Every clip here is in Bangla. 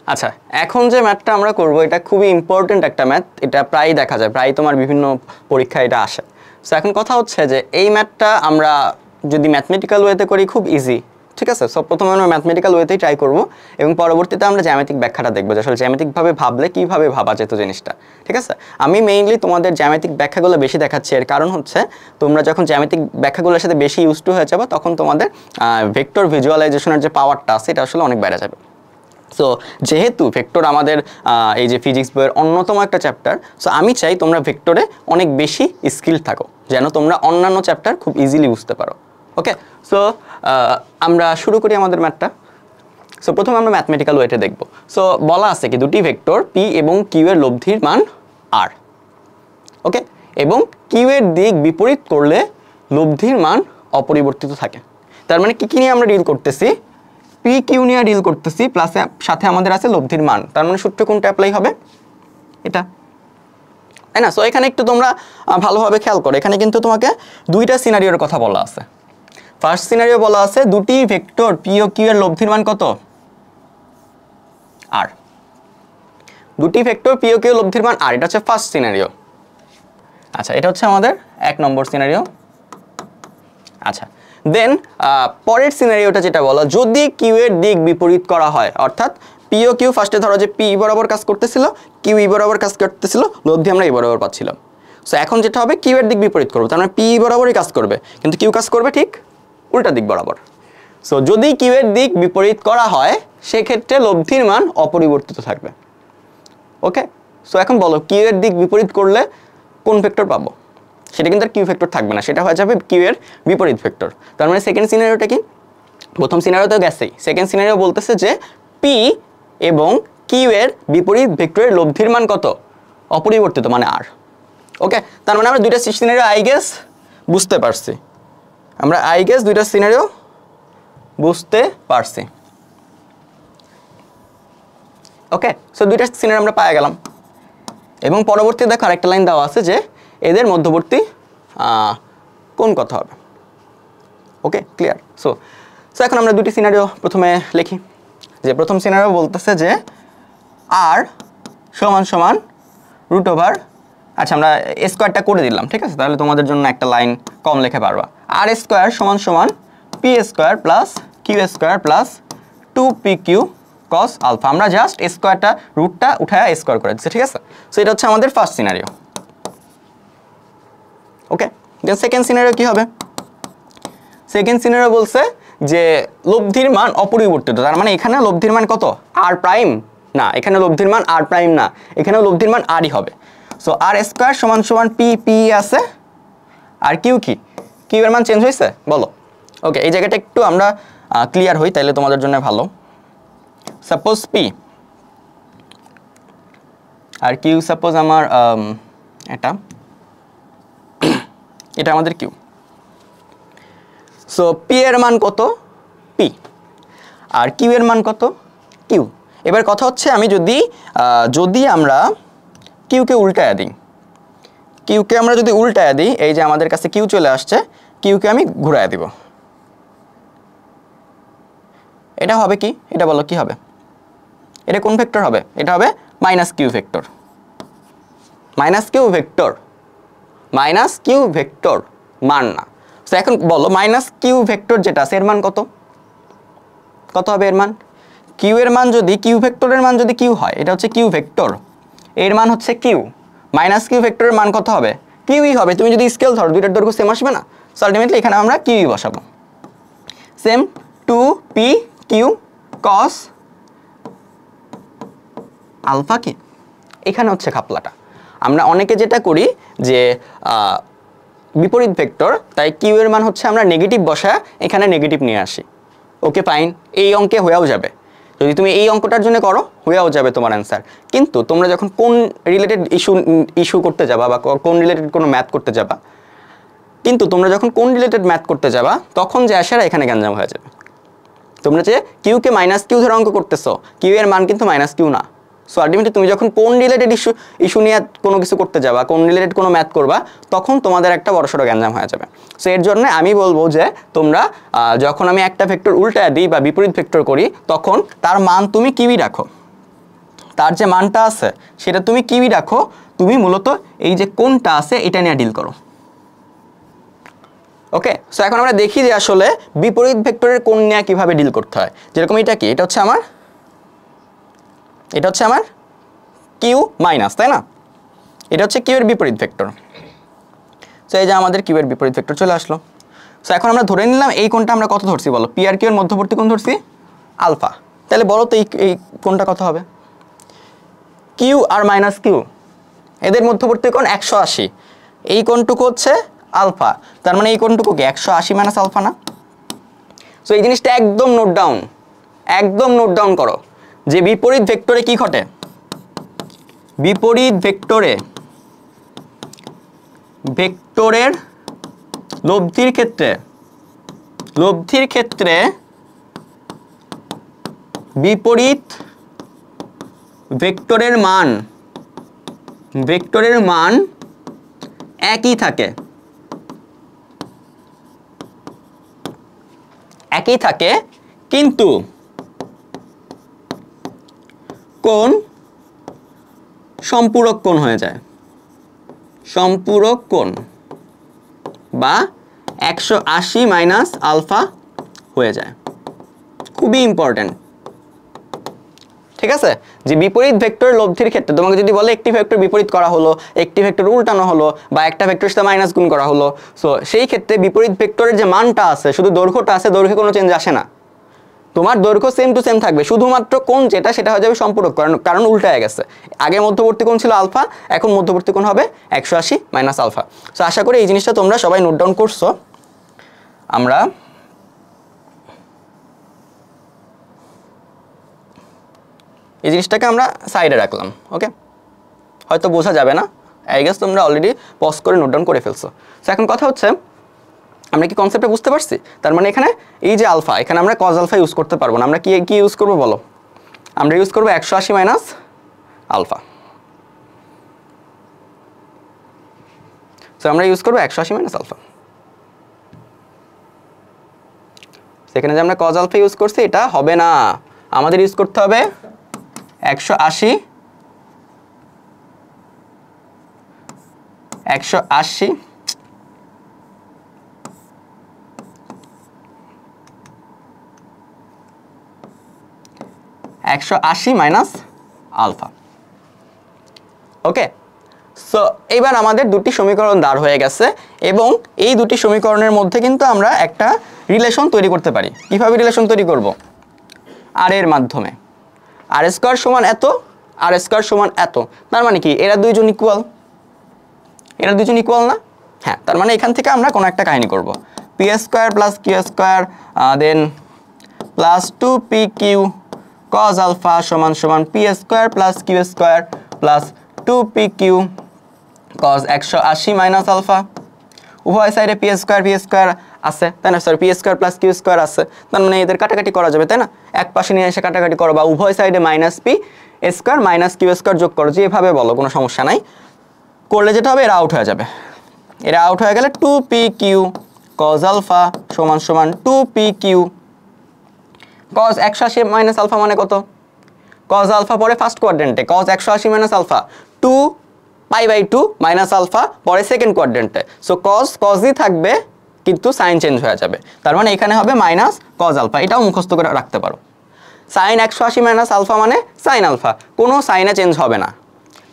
আচ্ছা, এখন যে ম্যাথটা আমরা করব এটা খুবই ইম্পর্টেন্ট একটা ম্যাথ, এটা প্রায়ই দেখা যায়, প্রায় তোমার বিভিন্ন পরীক্ষায় এটা আসে। সো এখন কথা হচ্ছে যে এই ম্যাথটা আমরা যদি ম্যাথমেটিক্যাল ওয়েতে করি খুব ইজি, ঠিক আছে। সো প্রথমে আমরা ম্যাথমেটিক্যাল ওয়েতেই ট্রাই করব এবং পরবর্তীতে আমরা জ্যামিতিক ব্যাখ্যাটা দেখবো যে আসলে জ্যামিতিকভাবে ভাবলে কীভাবে ভাবা যেত জিনিসটা, ঠিক আছে। আমি মেইনলি তোমাদের জ্যামিতিক ব্যাখ্যাগুলো বেশি দেখাচ্ছি, এর কারণ হচ্ছে তোমরা যখন জ্যামিতিক ব্যাখ্যাগুলোর সাথে বেশি ইউজ টু হয়ে যাবে তখন তোমাদের ভেক্টর ভিজুয়ালাইজেশনের যে পাওয়ারটা আছে এটা আসলে অনেক বেড়ে যাবে। সো যেহেতু ভেক্টর আমাদের এই যে ফিজিক্স বইয়ের অন্যতম একটা চ্যাপ্টার, সো আমি চাই তোমরা ভেক্টরে অনেক বেশি স্কিল থাকো যেন তোমরা অন্যান্য চ্যাপ্টার খুব ইজিলি বুঝতে পারো। ওকে, সো আমরা শুরু করি আমাদের ম্যাথটা। সো প্রথমে আমরা ম্যাথমেটিক্যাল ওয়েটে দেখব। সো বলা আছে কি দুটি ভেক্টর পি এবং কিউ এর লব্ধির মান আর, ওকে, এবং কিউ এর দিক বিপরীত করলে লব্ধির মান অপরিবর্তিত থাকে। তার মানে কি নিয়ে আমরা ডিল করতেছি? পি কিউ নিয়ে ডিল করতেছি, প্লাস সাথে আমাদের আছে লব্ধির মান। তার মানে সূত্র কোনটা অ্যাপ্লাই হবে? এটা, তাই না? সো এখানে একটু তোমরা ভালোভাবে খেয়াল করো, এখানে কিন্তু তোমাকে দুইটা সিনারিওর কথা বলা আছে। ফার্স্ট সিনারিও বলা আছে দুটি ভেক্টর পি ও কিউ এর লব্ধির মান কত? আর। দুটি ভেক্টর পি ও কিউ এর লব্ধির মান আর, এটা হচ্ছে ফার্স্ট সিনারিও। আচ্ছা, এটা হচ্ছে আমাদের 1 নম্বর সিনারিও। আচ্ছা, দেন পরের সিনারিওটা যেটা বলা, যদি কিউ এর দিক বিপরীত করা হয়, অর্থাৎ পি ও কিউ ফার্স্টে ধরো যে পি বরাবর কাজ করতেছিল, কিউ ই বরাবর কাজ করতেছিল, লব্ধি আমরা এই বরাবর পাচ্ছিলাম। সো এখন যেটা হবে কিউ এর দিক বিপরীত করবো, তার মানে পি বরাবরই কাজ করবে, কিন্তু কিউ কাজ করবে ঠিক উল্টা দিক বরাবর। সো যদি কিউ এর দিক বিপরীত করা হয় সেক্ষেত্রে লব্ধির মান অপরিবর্তিত থাকবে। ওকে, সো এখন বলো কিউ এর দিক বিপরীত করলে কোন ভেক্টর পাবো? সেটা কিন্তু আর কিউ ভেক্টর থাকবে না, সেটা হয়ে যাবে কিউ এর বিপরীত ভেক্টর। তার মানে সেকেন্ড সিনারিওটা কি? প্রথম সিনারিও তো গেছেই, সেকেন্ড সিনারিও বলতেছে যে পি এবং কিউ এর বিপরীত ভেক্টরের লব্ধির মান কত? অপরিবর্তিত, মানে আর। ওকে, তার মানে আমরা দুইটা সিনারিও আই গেস বুঝতে পারছি, আমরা আই গেস দুইটা সিনারিও বুঝতে পারছি। ওকে, সো দুইটা সিনারিও আমরা পেয়ে গেলাম এবং পরবর্তী দেখো আরেকটা লাইন দেওয়া আছে যে এদের মধ্যবর্তী কোণ কত হবে। ওকে, ক্লিয়ার। সো এখন আমরা দুটি সিনারিও প্রথমে লিখি। যে প্রথম সিনারিও বলতেছে যে আর সমান সমান রুট ওভার, আচ্ছা আমরা স্কোয়ারটা করে দিলাম, ঠিক আছে, তাহলে তোমাদের জন্য একটা লাইন কম লিখে পারবা। আর স্কোয়ার সমান সমান p square plus q square plus 2pq cos alpha. আমরা জাস্ট স্কোয়ারটা রুটটা উঠায় স্কোয়ার করে দিচ্ছি, ঠিক আছে। সো এটা হচ্ছে আমাদের ফার্স্ট সিনারিও। ওকে, দেন সেকেন্ড সিনারিও কি হবে? সেকেন্ড সিনারিও বলছে যে লব্ধির মান অপরিবর্তিত, তার মানে এখানে লব্ধির মান কত? আর প্রাইম না, এখানে লব্ধির মান আর প্রাইম না, এখানে লব্ধির মান আরই হবে। সো আর স্কোয়ার সমান সমান পি, পি আছে, আর কিউ কি? কিউ এর মান চেঞ্জ হয়েছে বলো? ওকে, এই জায়গাটা একটু আমরা ক্লিয়ার হই, তাইলে তোমাদের জন্য ভালো। Suppose P R Q, suppose আমার এটা আমাদের কিউ। সো পি এর মান কত? পি, আর কিউ এর মান কত? কিউ। এবার কথা হচ্ছে আমি যদি আমরা কিউকে উল্টায়া দিই, কিউকে আমরা যদি উল্টায়া দিই, এই যে আমাদের কাছে কিউ চলে আসছে, কিউকে আমি ঘুরায়া দিব, এটা হবে কি? এটা বলো কি হবে? এটা কোন ভেক্টর হবে? এটা হবে minus q vector, minus q vector, minus q vector মান না। সো এখন বলো মাইনাস কিউ ভেক্টর যেটা আছে এর মান কত? কত হবে এর মান? কিউ এর মান যদি কিউ ভেক্টরের মান যদি কিউ হয়, এটা হচ্ছে কিউ ভেক্টর, এর মান হচ্ছে কিউ, মাইনাস কিউ ভেক্টরের মান কত হবে? কিউই হবে। তুমি যদি স্কেল ধরো দুইটার দৈর্ঘ্য সেম আসবে না, সো আলটিমেটলি এখানে আমরা কিউই বসাবো। সেম 2pq cos আলফা কি? এখানে হচ্ছে খাপলাটা। আমরা অনেকে যেটা করি যে বিপরীত ভেক্টর, তাই কিউ এর মান হচ্ছে আমরা নেগেটিভ বসা এখানে নেগেটিভ নিয়ে আসি। ওকে ফাইন, এই অঙ্কে হয়েও যাবে, যদি তুমি এই অঙ্কটার জন্য করো হয়েও যাবে তোমার অ্যান্সার। কিন্তু তোমরা যখন কোন রিলেটেড ইস্যু করতে যাবা বা কোন রিলেটেড কোনো ম্যাথ করতে যাবা, কিন্তু তোমরা যখন কোন রিলেটেড ম্যাথ করতে যাবা তখন যে আসারা এখানে গ্যাঞ্জাম হয়ে যাবে। তোমরা যে কিউকে মাইনাস কিউ ধরে অঙ্ক করতেছো, কিউ এর মান কিন্তু মাইনাস কিউ না। সো আলটিমেটলি তুমি যখন কোন রিলেটেড ইস্যু নিয়ে কোনো কিছু করতে যাবা, কোন রিলেটেড কোনো ম্যাথ করবা, তখন তোমাদের একটা বড়সড় গ্যাঞ্জাম হয়ে যাবে। সো এর জন্য আমি বলবো যে তোমরা যখন আমি একটা ভেক্টর উল্টায় দিই বা বিপরীত ভেক্টর করি, তখন তার মান তুমি কিউই রাখো, তার যে মানটা আছে সেটা তুমি কিউই রাখো, তুমি মূলত এই যে কোনটা আছে এটা নিয়ে ডিল করো। ওকে, সো এখন আমরা দেখি যে আসলে বিপরীত ভেক্টরের কোণ নিয়ে কিভাবে ডিল করতে হয়। যেরকম এটা কি, এটা হচ্ছে আমার কিউ মাইনাস, তাই না? এটা হচ্ছে কিউ এর বিপরীত ভেক্টর। সো এই যে আমাদের কিউ এর বিপরীত ভেক্টর চলে আসলো। সো এখন আমরা ধরে নিলাম এই কোণটা আমরা কত ধরছি বলো, পি আর কিউ এর মধ্যবর্তী কোণ ধরছি আলফা। তাহলে বলো তো এই কোণটা কত হবে? কিউ আর মাইনাস কিউ এদের মধ্যবর্তী কোণ 180, এই কোণটুকু হচ্ছে আলফা, তার মানে এই কোণটুকু কি 180 মাইনাস আলফা না? সো এই জিনিসটা একদম নোট ডাউন করো যে বিপরীত ভেক্টরে কি ঘটে। বিপরীত ভেক্টরের লব্ধির ক্ষেত্রে বিপরীত ভেক্টরের মান একই থাকে, কিন্তু কোণ সম্পূরক কোণ হয়ে যায়, সম্পূরক কোণ বা 180 মাইনাস আলফা হয়ে যায়। খুবই ইম্পর্টেন্ট, ঠিক আছে? যে বিপরীত ভেক্টর লব্ধির ক্ষেত্রে তোমাকে যদি বলে একটি ভেক্টর বিপরীত করা হলো, একটি ভেক্টর উল্টানো হলো, বা একটা ভেক্টরের সাথে মাইনাস গুণ করা হলো, সো সেই ক্ষেত্রে বিপরীত ভেক্টরের যে মানটা আছে, শুধু দৈর্ঘ্যটা আছে, দৈর্ঘ্যে কোনো চেঞ্জ আসে না। তোমার দৈর্ঘ্য সেম টু সেম থাকবে, শুধুমাত্র কোণ সেটা হয়ে যাবে সম্পূরক, কারণ উল্টায় গেছে। আগে মধ্যবর্তী কোণ ছিল আলফা, এখন মধ্যবর্তী কোণ হবে 180 মাইনাস আলফা। সো আশা করি এই জিনিসটা তোমরা সবাই নোট ডাউন করছো। আমরা এই জিনিসটাকে আমরা সাইডে রাখলাম। ওকে, হয়তো বোঝা যাবে না, আই গেস তোমরা অলরেডি পজ করে নোট ডাউন করে ফেলছো। সো এখন কথা হচ্ছে আমরা কি কনসেপ্টটা বুঝতে পারছি? তার মানে এখানে এই যে আলফা, এখানে আমরা কজ আলফা ইউজ করতে পারবো না। আমরা কি ইউজ করবো বলো? আমরা ইউজ করবো 180 মাইনাস আলফা। সো আমরা ইউজ করবো 180 মাইনাস আলফা। সেখানে যে আমরা কজ আলফা ইউজ করছি এটা হবে না, আমাদের ইউজ করতে হবে 180 মাইনাস আলফা। ওকে, সো এবার আমাদের দুটি সমীকরণ দাঁড় হয়ে গেছে, এবং এই দুটি সমীকরণের মধ্যে কিন্তু আমরা একটা রিলেশন তৈরি করতে পারি। কিভাবে রিলেশন তৈরি করব? আর এর মাধ্যমে। আর স্কয়ার সমান এত, আর স্কয়ার সমান এত, তার মানে কি এরা দুইজন ইকুয়াল না? হ্যাঁ, তার মানে এখান থেকে আমরা কোনো একটা কাহিনী করব। P square plus q square then plus 2pq cos alpha সমান সমান p square plus q square plus 2pq cos 180 minus alpha. উভয় সাইডে পি স্কয়ার আছে, তাই না? Sorry, p square plus q square আছে, তার মানে এদের কাটাকাটি করা যাবে, তাই না? এক পাশে নিয়ে এসে কাটাকাটি করো, বা উভয় সাইডে minus p square minus q square যোগ করো, যেভাবে বলো, কোনো সমস্যা নাই। করলে যেটা হবে, এরা আউট হয়ে যাবে। এরা আউট হয়ে গেলে 2pq cos আলফা সমান সমান 2pq cos 180 মাইনাস আলফা মানে কত? cos আলফা পরে ফার্স্ট কোয়াড্রেন্টে, cos 180 minus alpha 2π/2 minus alpha পরে সেকেন্ড কোয়াড্রেন্টে। সো cosই থাকবে, কিন্তু সাইন চেঞ্জ হয়ে যাবে, তার মানে এখানে হবে মাইনাস cos আলফা। এটাও মুখস্থ করে রাখতে পারো। সাইন 180 মাইনাস আলফা মানে সাইন আলফা, কোনো সাইনে চেঞ্জ হবে না।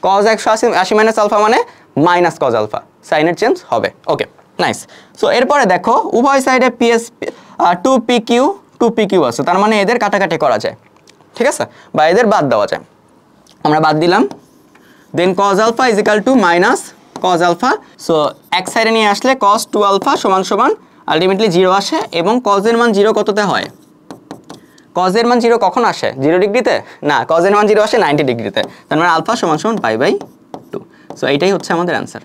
cos 180 মাইনাস আলফা মানে মাইনাস cos আলফা, সাইনের চেঞ্জ হবে। ওকে, নাইস। সো এরপরে দেখো উভয় সাইডে টু পি কিউ আছে, তার মানে এদের কাটাকাটি করা যায়, ঠিক আছে, বা এদের বাদ দেওয়া যায়। আমরা বাদ দিলাম, then cos alpha is equal to minus cos alpha. So এক সাইডে নিয়ে আসলে cos 2 আলফা সমান সমান আলটিমেটলি 0 আসে, এবং cos এর মান 0 কততে হয়? cos এর মান 0 কখন আসে? 0 ডিগ্রিতে না, cos এর মান 0 আসে 90 ডিগ্রিতে, তার মানে আলফা সমান সমান π/2। সো এটাই হচ্ছে আমাদের অ্যান্সার,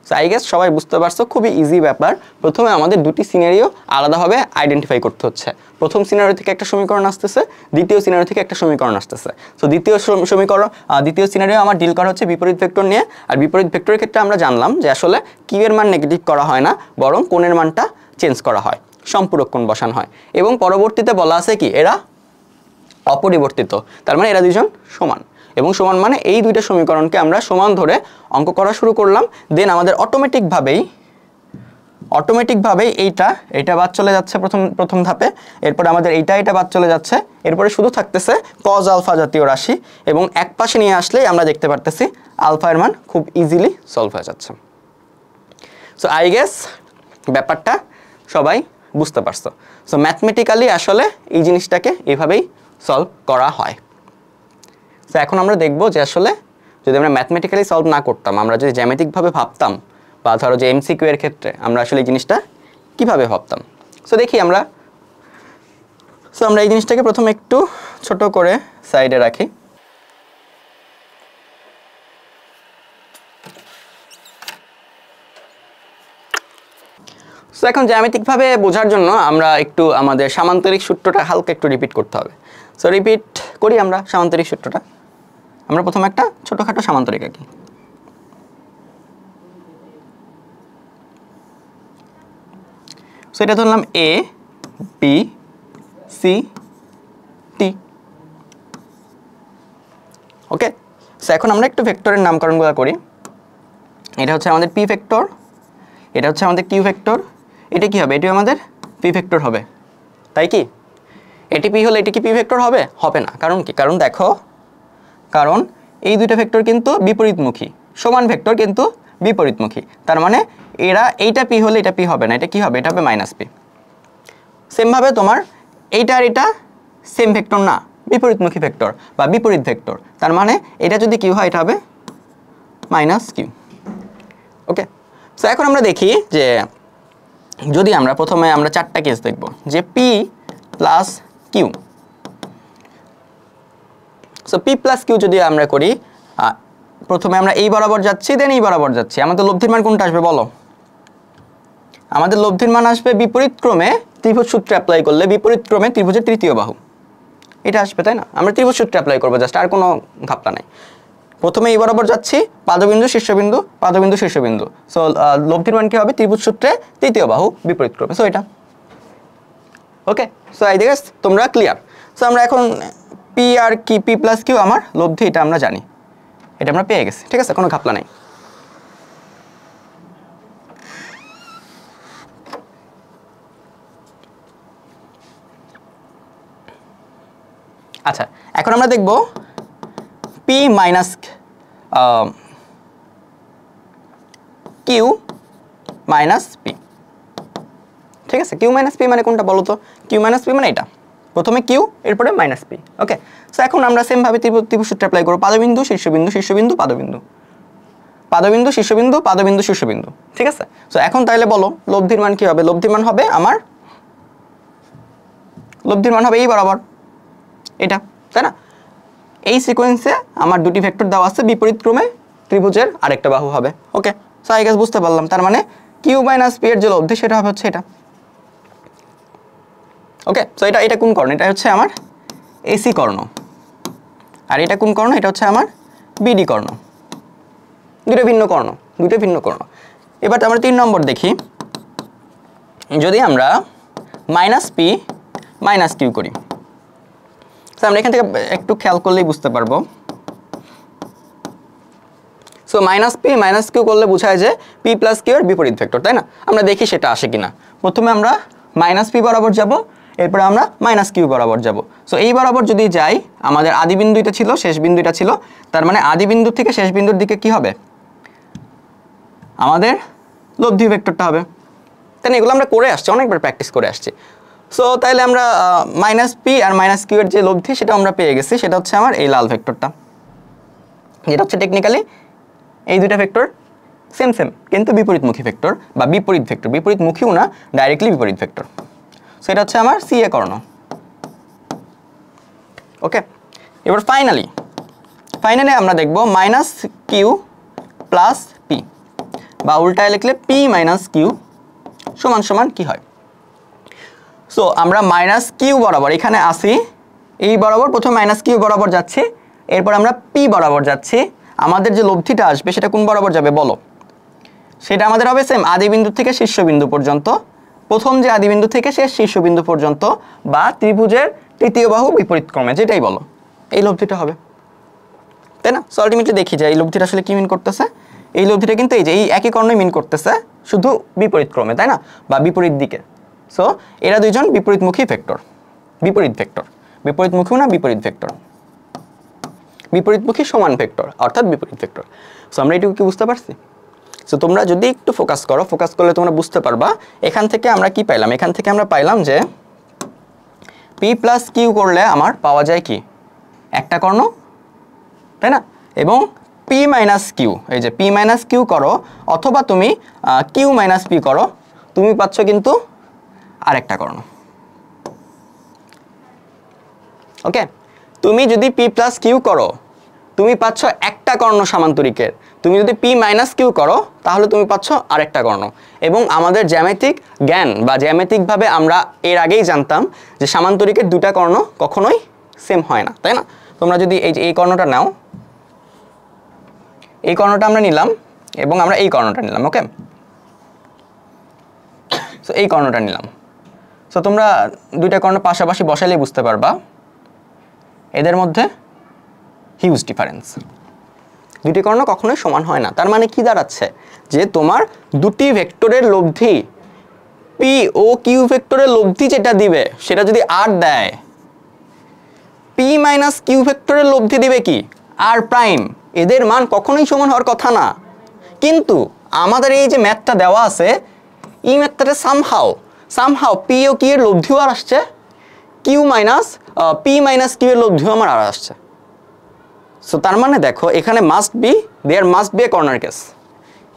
সো আই গেস সবাই বুঝতে পারছো, খুবই ইজি ব্যাপার। প্রথমে আমাদের দুটি সিনারিও আলাদাভাবে আইডেন্টিফাই করতে হচ্ছে। প্রথম সিনারিও থেকে একটা সমীকরণ আসতেছে, দ্বিতীয় সিনারিও থেকে একটা সমীকরণ আসতেছে। সো দ্বিতীয় সিনারিও আমার ডিল করা হচ্ছে বিপরীত ভেক্টর নিয়ে। আর বিপরীত ভেক্টরের ক্ষেত্রে আমরা জানলাম যে আসলে কিউ এর মান নেগেটিভ করা হয় না, বরং কোণের মানটা চেঞ্জ করা হয়, সম্পূরক কোণ বসানো হয়। এবং পরবর্তীতে বলা আছে কি এরা অপরিবর্তিত, তার মানে এরা দুইজন সমান, এবং সমান মানে এই দুইটা সমীকরণকে আমরা সমান ধরে অঙ্ক করা শুরু করলাম। দেন আমাদের অটোমেটিকভাবেই এইটা বাদ চলে যাচ্ছে প্রথম ধাপে, এরপরে আমাদের এইটা বাদ চলে যাচ্ছে, এরপরে শুধু থাকতেছে কজ আলফা জাতীয় রাশি, এবং এক পাশে নিয়ে আসলেই আমরা দেখতে পারতেছি আলফা এর মান খুব ইজিলি সলভ হয়ে যাচ্ছে। সো আই গেস ব্যাপারটা সবাই বুঝতে পারছো। সো ম্যাথমেটিক্যালি আসলে এই জিনিসটাকে এইভাবেই সলভ করা হয়। সো এখন আমরা দেখব যে আসলে যদি আমরা ম্যাথমেটিক্যালি সলভ না করতাম, আমরা যদি জ্যামিতিকভাবে ভাবতাম, বা ধরো যে এমসিকিউ এর ক্ষেত্রে আমরা আসলে এই জিনিসটা কীভাবে ভাবতাম। সো দেখি আমরা এই জিনিসটাকে প্রথমে একটু ছোট করে সাইডে রাখি। সো এখন জ্যামিতিকভাবে বোঝার জন্য আমরা একটু আমাদের সামান্তরিক সূত্রটা হালকা একটু রিপিট করতে হবে। সো রিপিট করি আমরা সামান্তরিক সূত্রটা। আমরা প্রথমে একটা ছোটোখাটো সামান্তরিক আঁকি। সো এটা ধরলাম A B C T. Okay, so এখন আমরা একটু ভেক্টরের নামকরণগুলো করি। এটা হচ্ছে আমাদের পি ভেক্টর, এটা হচ্ছে আমাদের কিউ ভেক্টর, এটা কি হবে? এটি আমাদের পি ভেক্টর হবে, তাই কি? এটি পি হলে এটি কি পি ভেক্টর হবে? হবে না। কারণ কি? কারণ দেখো, কারণ এই দুইটা ভেক্টর কিন্তু বিপরীতমুখী, সমান ভেক্টর কিন্তু বিপরীতমুখী, তার মানে এইটা পি হলে এটা পি হবে না, এটা কি হবে? এটা হবে মাইনাস পি। সেমভাবে তোমার এইটা আর এটা সেম ভেক্টর না, বিপরীতমুখী ভেক্টর বা বিপরীত ভেক্টর, তার মানে এটা যদি কিউ হয় এটা হবে মাইনাস কিউ। ওকে, সো এখন আমরা দেখি যে যদি আমরা প্রথমে আমরা চারটা কেস দেখব, যে p plus q. So p plus q যদি আমরা করি, প্রথমে আমরা এই বরাবর যাচ্ছি, দেন এই বরাবর যাচ্ছি, আমাদের লব্ধির মান কোনটা আসবে বলো? আমাদের লব্ধির মান আসবে বিপরীত ক্রমে ত্রিভুজ সূত্র অ্যাপ্লাই করলে বিপরীত ক্রমে ত্রিভুজের তৃতীয় বাহু, এটা আসবে, তাই না? আমরা ত্রিভুজ সূত্র অ্যাপ্লাই করবো জাস্ট, আর কোনো ঘাপলা নাই। প্রথমে এই বরাবর যাচ্ছি, পাদবিন্দু শীর্ষবিন্দু, পাদবিন্দু শীর্ষবিন্দু, সো লব্ধির মান কি হবে? ত্রিভুজ সূত্রে তৃতীয় বাহু বিপরীত ক্রমে, সো এটা। ওকে, সো আই গেস তোমরা ক্লিয়ার। সো আমরা এখন পি আর কি, পি প্লাস কিউ আমার লব্ধি, এটা আমরা জানি, এটা আমরা পেয়ে গেছি, ঠিক আছে, কোনো ঘাপলা নাই। আচ্ছা, এখন আমরা দেখব p minus q minus p, ঠিক আছে? কিউ মাইনাস পি মানে কোনটা বলো তো? কিউ মাইনাস পি মানে এটা, প্রথমে কিউ এরপরে মাইনাস পি। ওকে, সো এখন আমরা সেমভাবে ত্রিভুজ সূত্র অ্যাপ্লাই করব, পাদবিন্দু শীর্ষবিন্দু শীর্ষবিন্দু পাদবিন্দু, পাদবিন্দু শীর্ষবিন্দু পাদবিন্দু শীর্ষবিন্দু, ঠিক আছে? সো এখন তাহলে বলো লব্ধির মান কি হবে? লব্ধির মান হবে আমার, লব্ধির মান হবে এই বরাবর এটা, তাই না? এই সিকোয়েন্সে আমার দুটি ভেক্টর দেওয়া আছে, বিপরীত ক্রমে ত্রিভুজের আরেকটা বাহু হবে। ওকে, সো আই গেস বুঝতে পারলাম, তার মানে কিউ মাইনাস পি এর যে লব্ধি সেটা হবে হচ্ছে এটা। ওকে, সো এটা কোন কর্ণ? এটা হচ্ছে আমার এসি কর্ণ, আর এটা কোন কর্ণ? এটা হচ্ছে আমার বিডি কর্ণ, দুটো ভিন্ন কর্ণ। এবার আমরা 3 নম্বর দেখি, যদি আমরা মাইনাস পি মাইনাস কিউ করি, তো আমরা এখান থেকে একটু খেয়াল করলেই বুঝতে পারবো। So minus p minus q করলে বোঝায় যে পি প্লাস কিউ এর বিপরীত ভেক্টর, তাই না? আমরা দেখি সেটা আসে কিনা। প্রথমে আমরা মাইনাস পি বরাবর যাব, এরপরে আমরা মাইনাস কিউ বরাবর যাব। সো এই বরাবর যদি যাই, আমাদের আদি বিন্দু এটা ছিল, শেষ বিন্দু এটা ছিল, তার মানে আদি বিন্দু থেকে শেষ বিন্দুর দিকে কি হবে? আমাদের লব্ধি ভেক্টরটা হবে, তাই না? এগুলো আমরা করে আসছি, অনেকবার প্র্যাকটিস করে আসছি। সো তাহলে আমরা minus P R minus q এর যে লব্ধি সেটা আমরা পেয়ে গেছি, সেটা হচ্ছে আমার এই লাল ভেক্টরটা, যেটা হচ্ছে টেকনিক্যালি এই দুইটা ভেক্টর সেম কিন্তু বিপরীতমুখী ভেক্টর বা বিপরীত ভেক্টর, বিপরীতমুখীও না, ডাইরেক্টলি বিপরীত ভেক্টর। সো এটা হচ্ছে আমার সি এ কর্ণ। ওকে, এবার ফাইনালি আমরা দেখব মাইনাস কিউ প্লাস পি, বা উল্টায় লিখলে পি মাইনাস কিউ সমান সমান কি হয়? সো আমরা মাইনাস কিউ বরাবর এখানে আসি, এই বরাবর প্রথমে মাইনাস কিউ বরাবর যাচ্ছি, এরপর আমরা পি বরাবর যাচ্ছি, আমাদের যে লব্ধিটা আসবে সেটা কোন বরাবর যাবে বলো? সেটা আমাদের হবে সেম আদি বিন্দু থেকে শীর্ষবিন্দু পর্যন্ত, প্রথম যে আদিবিন্দু থেকে শেষ শীর্ষবিন্দু পর্যন্ত বা ত্রিভুজের তৃতীয় বাহু বিপরীত ক্রমে, যেটাই বলো, এই লব্ধিটা হবে, তাই না? সো আলটিমেটলি দেখি যে এই লব্ধিটা আসলে কি মিন করতেছে। এই লব্ধিটা কিন্তু এই যে এই একই কর্ণই মিন করতেছে, শুধু বিপরীত ক্রমে, তাই না, বা বিপরীত দিকে। সো এরা দুইজন বিপরীতমুখী ভেক্টর, বিপরীত ভেক্টর, বিপরীতমুখী না বিপরীত ভেক্টর, বিপরীতমুখী সমান ভেক্টর অর্থাৎ বিপরীত ভেক্টর। সো আমরা এটুকু কি বুঝতে পারছি? সো তোমরা যদি একটু ফোকাস করো, ফোকাস করলে তোমরা বুঝতে পারবা এখান থেকে আমরা কি পাইলাম। এখান থেকে আমরা পাইলাম যে পি প্লাস কিউ করলে আমার পাওয়া যায় কি, একটা কর্ণ, তাই না? এবং পি মাইনাস কিউ, এই যে পি মাইনাস কিউ করো অথবা তুমি কিউ মাইনাস পি করো, তুমি পাচ্ছ কিন্তু আরেকটা কর্ণ। ওকে, তুমি যদি পি প্লাস কিউ করো তুমি পাচ্ছ একটা কর্ণ সামান্তরিকের, তুমি যদি পি মাইনাস কিউ করো তাহলে তুমি পাচ্ছ আরেকটা কর্ণ। এবং আমাদের জ্যামিতিক জ্ঞান বা জ্যামিতিকভাবে আমরা এর আগেই জানতাম যে সামান্তরিকের দুটা কর্ণ কখনোই সেম হয় না, তাই না? তোমরা যদি এই যে এই কর্ণটা নাও, এই কর্ণটা আমরা নিলাম এবং আমরা এই কর্ণটা নিলাম, ওকে, সো এই কর্ণটা নিলাম। সো তোমরা দুইটা কর্ণ পাশাপাশি বসালেই বুঝতে পারবা এদের মধ্যে হিউজ ডিফারেন্স, দুটি কর্ণ কখনোই সমান হয় না। তার মানে কি দাঁড়াচ্ছে যে তোমার দুটি ভেক্টরের লব্ধি পি ও কিউ ভেক্টরের লব্ধি যেটা দিবে সেটা যদি আর দেয়, পি মাইনাস কিউ ভেক্টরের লব্ধি দিবে কি আর প্রাইম, এদের মান কখনোই সমান হওয়ার কথা না। কিন্তু আমাদের এই যে ম্যাথটা দেওয়া আছে, এই ম্যাথটাতে সামহাও পি ও কিউ এর লব্ধিও আর আসছে, q minus p minus q এর লব্ধিও আমার আর আসছে। সো তার মানে দেখো এখানে there must be a corner case,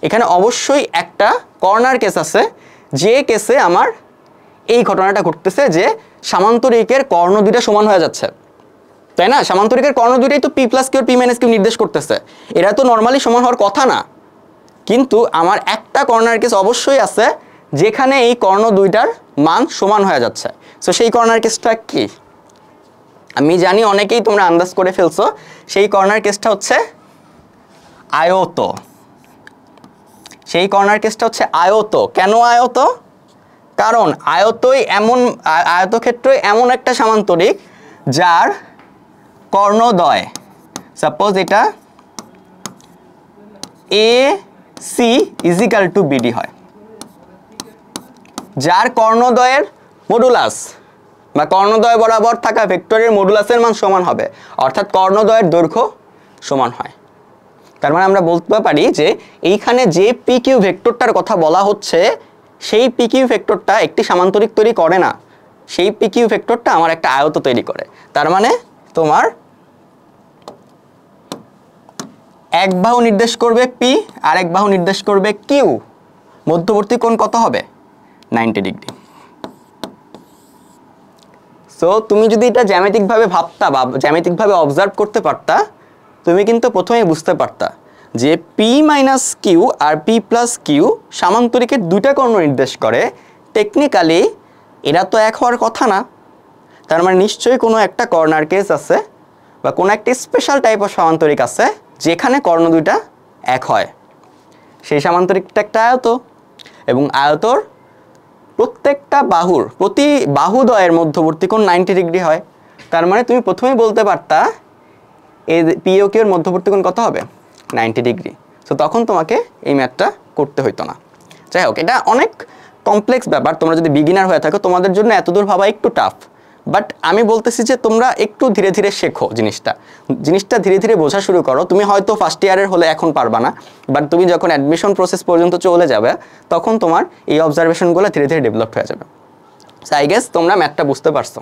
এখানে অবশ্যই একটা কর্নার কেস আছে, যে কেসে আমার এই ঘটনাটা ঘটতেছে যে সামান্তরিকের কর্ণ দুইটা সমান হয়ে যাচ্ছে, তাই না? সামান্তরিকের কর্ণ দুইটাই তো p plus q p minus q নির্দেশ করতেছে, এরা তো নর্মালি সমান হওয়ার কথা না। কিন্তু আমার একটা কর্নার কেস অবশ্যই আছে যেখানে এই কর্ণ দুইটার মান সমান হয়ে যাচ্ছে। সো সেই কর্নার কেসটা কি? আমি জানি অনেকেই তোমরা আন্দাজ করে ফেলছো, সেই কর্নার কেসটা হচ্ছে আয়ত। সেই কর্নার কেসটা হচ্ছে আয়ত। কেন আয়ত? কারণ আয়তক্ষেত্রই এমন একটা সামান্তরিক যার কর্ণদ্বয়, সাপোজ এটা A C equal to BD হয়, যার কর্ণদ্বয়ের মডুলাস বা কর্ণদ্বয় বরাবর থাকা ভেক্টরের মডুলাসের মান সমান হবে, অর্থাৎ কর্ণদ্বয়ের দৈর্ঘ্য সমান হয়। তার মানে আমরা বলতে পারি যে এইখানে যে পি কিউ ভেক্টরটার কথা বলা হচ্ছে সেই পি কিউ ভেক্টরটা একটি সামান্তরিক তৈরি করে না, সেই পি কিউ ভেক্টরটা আমার একটা আয়ত তৈরি করে। তার মানে তোমার এক বাহু নির্দেশ করবে পি আর এক বাহু নির্দেশ করবে কিউ, মধ্যবর্তী কোণ কত হবে? 90 ডিগ্রি। সো তুমি যদি এটা জ্যামিতিকভাবে ভাবতা বা জ্যামিতিকভাবে অবজার্ভ করতে পারতা, তুমি কিন্তু প্রথমেই বুঝতে পারতা যে P minus Q R P plus Q সামান্তরিকের দুইটা কর্ণ নির্দেশ করে। টেকনিক্যালি এরা তো এক হওয়ার কথা না, তার মানে নিশ্চয়ই কোনো একটা কর্নার কেস আছে বা কোনো একটা স্পেশাল টাইপ অফ সামান্তরিক আছে যেখানে কর্ণ দুইটা এক হয়। সেই সামান্তরিকটা একটা আয়ত, এবং আয়তর প্রত্যেকটা বাহুর প্রতি বাহুদ্বয়ের মধ্যবর্তী কোণ 90 ডিগ্রি হয়। তার মানে তুমি প্রথমেই বলতে পারতা এই পি ও কিউ এর মধ্যবর্তী কোণ কত হবে? 90 ডিগ্রি। সো তখন তোমাকে এই ম্যাথটা করতে হইতো না। যাই হোক, এটা অনেক কমপ্লেক্স ব্যাপার, তোমরা যদি বিগিনার হয়ে থাকো তোমাদের জন্য এতদূর ভাবা একটু টাফ, বাট আমি বলতেছি যে তোমরা একটু ধীরে ধীরে শেখো জিনিসটা ধীরে ধীরে বোঝা শুরু করো। তুমি হয়তো ফার্স্ট ইয়ারের হলে এখন পারবা না, বাট তুমি যখন অ্যাডমিশন প্রসেস পর্যন্ত চলে যাবে তখন তোমার এই অবজারভেশনগুলো ধীরে ধীরে ডেভেলপ হয়ে যাবে। সো আই গেস তোমরা ম্যাথটা বুঝতে পারছো।